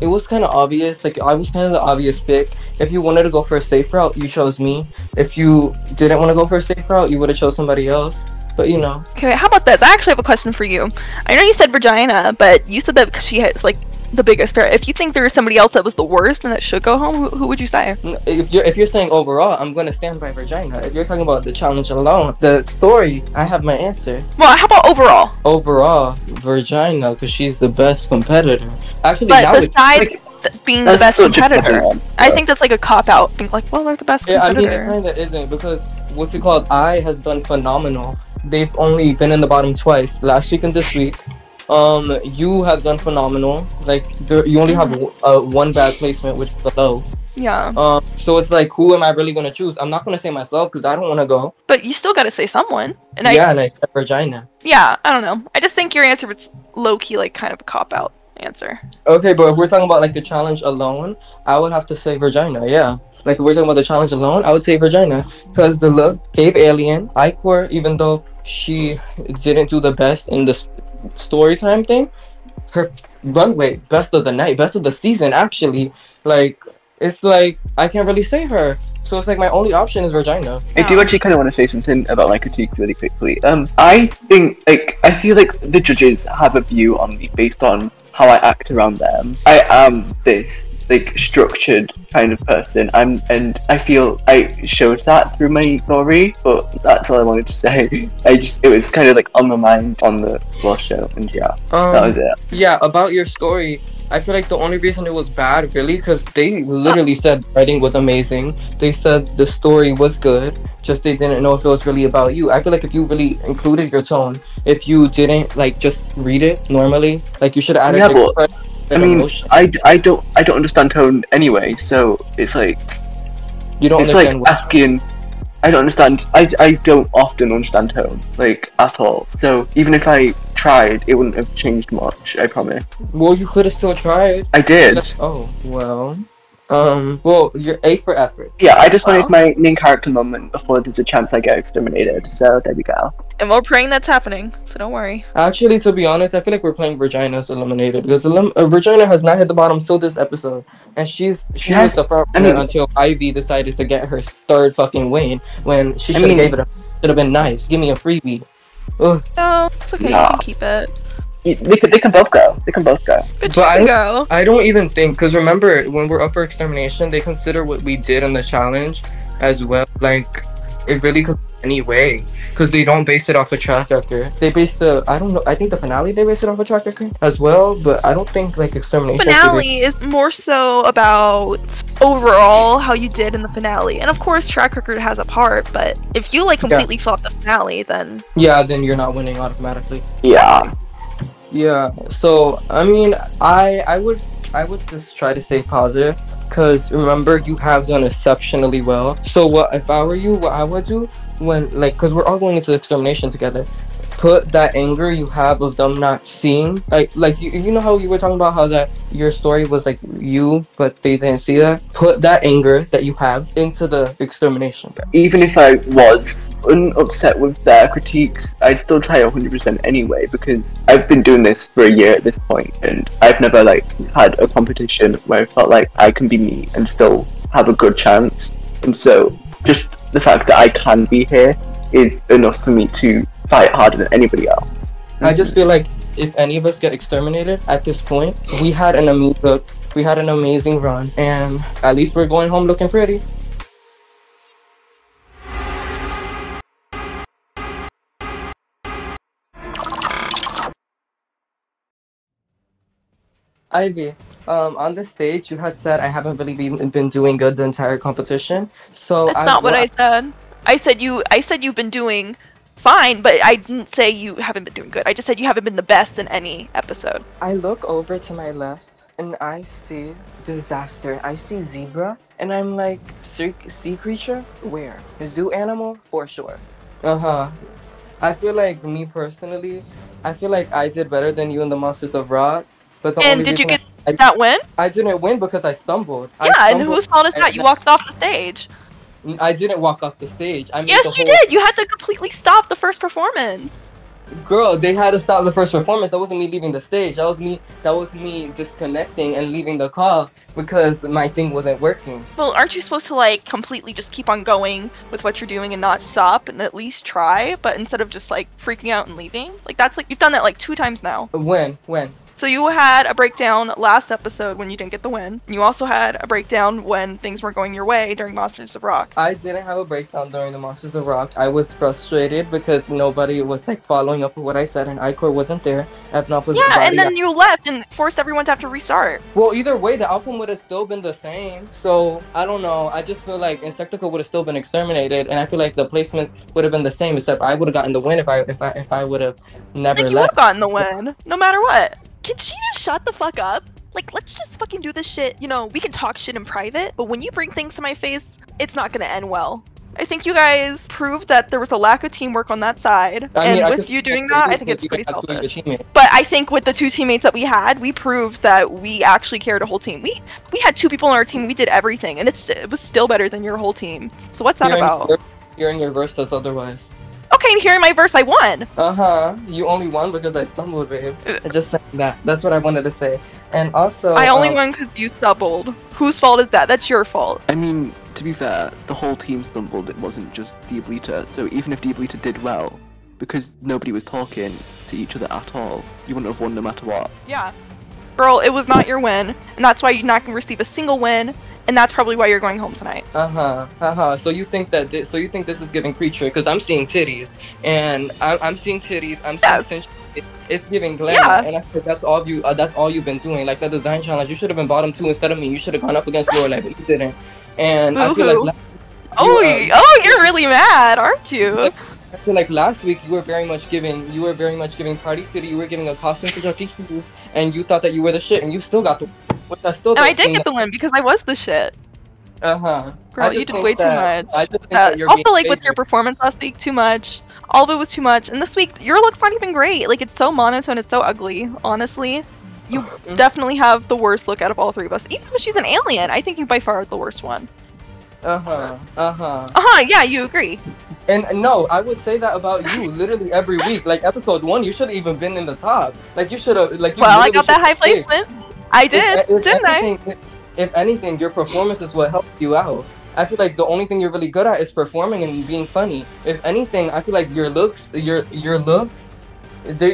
It was kind of obvious. Like I was kind of the obvious pick. If you wanted to go for a safe route, you chose me. If you didn't want to go for a safe route, you would have chose somebody else. But you know. Okay, how about this? I actually have a question for you. I know you said Regina, but you said that because she has like the biggest threat. If you think there is somebody else that was the worst and that should go home, who would you say? If you're saying overall, I'm gonna stand by Regina. If you're talking about the challenge alone, the story, I have my answer. Well, how about overall? Overall, Regina, because she's the best competitor. Actually, but now besides being the best competitor, I think that's like a cop out. Think like, well, they're the best competitor. Yeah, I mean, it kind of isn't, because what's it called? I has done phenomenal. They've only been in the bottom twice, last week and this week. You have done phenomenal. Like you only have one bad placement, which is the low. Yeah. So it's like, who am I really gonna choose? I'm not gonna say myself because I don't want to go. But you still gotta say someone. And and I said Regina. Yeah, I don't know. I just think your answer was low key, like kind of a cop out answer. Okay, but if we're talking about like the challenge alone, I would have to say Regina. Yeah. Like if we're talking about the challenge alone, I would say Regina, because the look gave Alien. Icor, even though she didn't do the best in the story time thing, her runway, best of the night, best of the season, actually. Like, it's like, I can't really say her. So it's like my only option is Regina. I do actually kind of want to say something about my critiques really quickly. I think, like, I feel like the judges have a view on me based on how I act around them. I am this like structured kind of person, and I feel I showed that through my story, but that's all I wanted to say. It was kind of like on my mind on the last show, and yeah, that was it. Yeah, about your story, I feel like the only reason it was bad, really, because they literally said writing was amazing. They said the story was good, just they didn't know if it was really about you. I feel like if you really included your tone, if you didn't like just read it normally, like you should have added Yeah, but I mean, I don't understand tone anyway. So it's like you don't it's understand like asking. I don't understand. I don't often understand tone, like at all. So even if I tried, it wouldn't have changed much. I promise. Well, you could have still tried. I did. Oh well. Well, you're A for effort. Yeah, I just wanted my main character moment before there's a chance I get exterminated. So there we go. And we're praying that's happening, so don't worry. Actually, to be honest, I feel like we're playing Virginia's eliminated because Virginia has not hit the bottom till this episode, and she was the front runner until Ivy decided to get her third fucking win when she should have gave it. Should have been nice. Give me a freebie. Ugh. No, it's okay. No. You can keep it. They can both go. They can both go. But I don't even think, because remember when we're up for extermination, they consider what we did in the challenge as well. Like it really could any way, because they don't base it off a track record. They base I think the finale they base it off a track record as well, but I don't think like extermination. Finale is more so about overall how you did in the finale, and of course track record has a part. But if you like completely flop the finale, then then you're not winning automatically. Yeah. Yeah. So I mean, I would just try to stay positive, because remember you have done exceptionally well. So what if I were you? What I would do when because we're all going into the extermination together. Put that anger you have of them not seeing, like you know how you were talking about how that your story was like you, but they didn't see that. Put that anger that you have into the extermination. Even if I was upset with their critiques, I'd still try 100% anyway, because I've been doing this for a year at this point, and I've never like had a competition where I felt like I can be me and still have a good chance. And so just the fact that I can be here is enough for me to fight harder than anybody else. I just feel like if any of us get exterminated at this point, we had an amazing run, and at least we're going home looking pretty. Ivy, on the stage you had said I haven't really been doing good the entire competition. So that's not what I said. I said you've been doing fine, but I didn't say you haven't been doing good. I just said you haven't been the best in any episode. I look over to my left and I see disaster. I see zebra and I'm like, sea creature? Where? Zoo animal? For sure. I feel like me personally, I feel like I did better than you in the Monsters of Rock. But did you get that win? I didn't win because I stumbled. Yeah, and whose fault is that? You walked off the stage. I didn't walk off the stage. Yes, you did. You had to completely stop the first performance. Girl, they had to stop the first performance. That wasn't me leaving the stage. That was me disconnecting and leaving the call because my thing wasn't working. Well, aren't you supposed to like completely just keep on going with what you're doing and not stop and at least try? But instead of just like freaking out and leaving, like that's like you've done that like 2 times now. When? So you had a breakdown last episode when you didn't get the win. You also had a breakdown when things weren't going your way during Monsters of Rock. I didn't have a breakdown during the Monsters of Rock. I was frustrated because nobody was like following up with what I said, and Icor wasn't there. And then you left and forced everyone to have to restart. Well, either way, the outcome would have still been the same. So I don't know. I just feel like Insectical would have still been exterminated, and I feel like the placements would have been the same, except I would have gotten the win if I would have never left. You would have gotten the win, no matter what. Can she just shut the fuck up? Like, let's just fucking do this shit. You know, we can talk shit in private, but when you bring things to my face, it's not gonna end well. I think you guys proved that there was a lack of teamwork on that side, with you doing that, I think it's pretty selfish. But I think with the 2 teammates that we had, we proved that we actually cared a whole team. We had 2 people on our team, we did everything, and it was still better than your whole team. So what's that about? You're in your verse says otherwise. Okay, hearing my verse, I won. You only won because I stumbled, babe. Just saying that. That's what I wanted to say. And also, I only won because you stumbled. Whose fault is that? That's your fault. I mean, to be fair, the whole team stumbled. It wasn't just Diablita. So even if Diablita did well, because nobody was talking to each other at all, you wouldn't have won no matter what. Yeah. Girl, it was not your win, and that's why you're not going to receive a single win and that's probably why you're going home tonight. So you think that this is giving creature? Because I'm seeing titties, and I'm seeing titties. I'm seeing sensuality. It's giving glamour, and I said that's all you. That's all you've been doing. Like that design challenge, you should have been bottom 2 instead of me. You should have gone up against Lorelai, but you didn't. And I feel like you're really mad, aren't you? I feel like last week you were very much giving Party City. You were giving a costume for Jackie, and you thought that you were the shit, and you still got the. And I did get the win because I was the shit. Girl, you did way too much. Also, like with your performance last week, too much. All of it was too much. And this week, your look's not even great. Like, it's so monotone, it's so ugly. Honestly, you definitely have the worst look out of all three of us. Even though she's an alien, I think you by far are the worst one. Yeah, you agree. And no, I would say that about you literally every week. Like episode 1, you should have even been in the top. Like you should have. Like well, I got that high placement. I did, didn't I? If anything, your performance is what helped you out. I feel like the only thing you're really good at is performing and being funny. If anything, I feel like your looks, they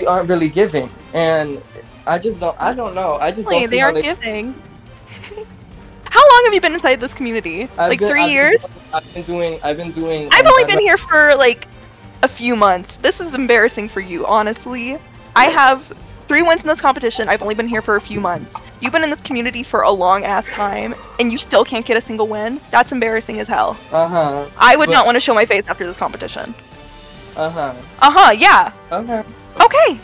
aren't really giving. And I don't know. I just don't see they aren't giving. How long have you been inside this community? Like 3 years? I've been doing. I've only been here for like a few months. This is embarrassing for you, honestly. I have 3 wins in this competition. I've only been here for a few months. You've been in this community for a long ass time, and you still can't get a single win. That's embarrassing as hell. I would not want to show my face after this competition. Yeah. Okay.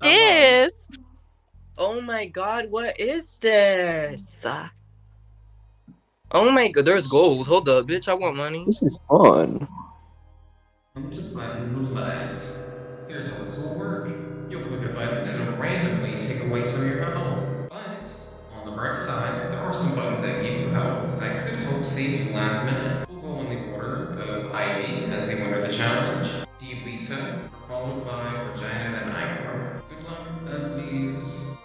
This. Oh my god, what is this? Oh my god, there's gold. Hold up, bitch, I want money. This is fun. Welcome to Button Roulette. Here's how this will work. You'll click a button and it'll randomly take away some of your health. But, on the bright side, there are some buttons that give you health that could help save you last minute. We'll go in the order of Ivy as the winner of the challenge, Diablita, followed by Regina and Icor. Good luck, Uglies.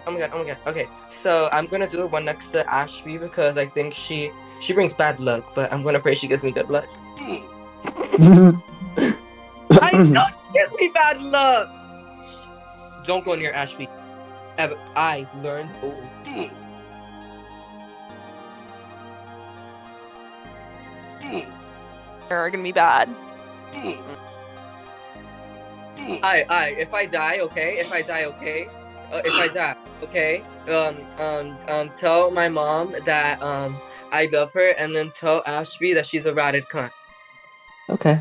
Oh my god. Okay, so I'm gonna do the one next to Ashby because I think she brings bad luck, but I'm gonna pray she gives me good luck. I know she gives me bad luck! Don't go near Ashby. I learned. Are gonna be bad. If I die, okay? If I die, okay? Tell my mom that, I love her, and then tell Ashby that she's a ratted cunt. Okay.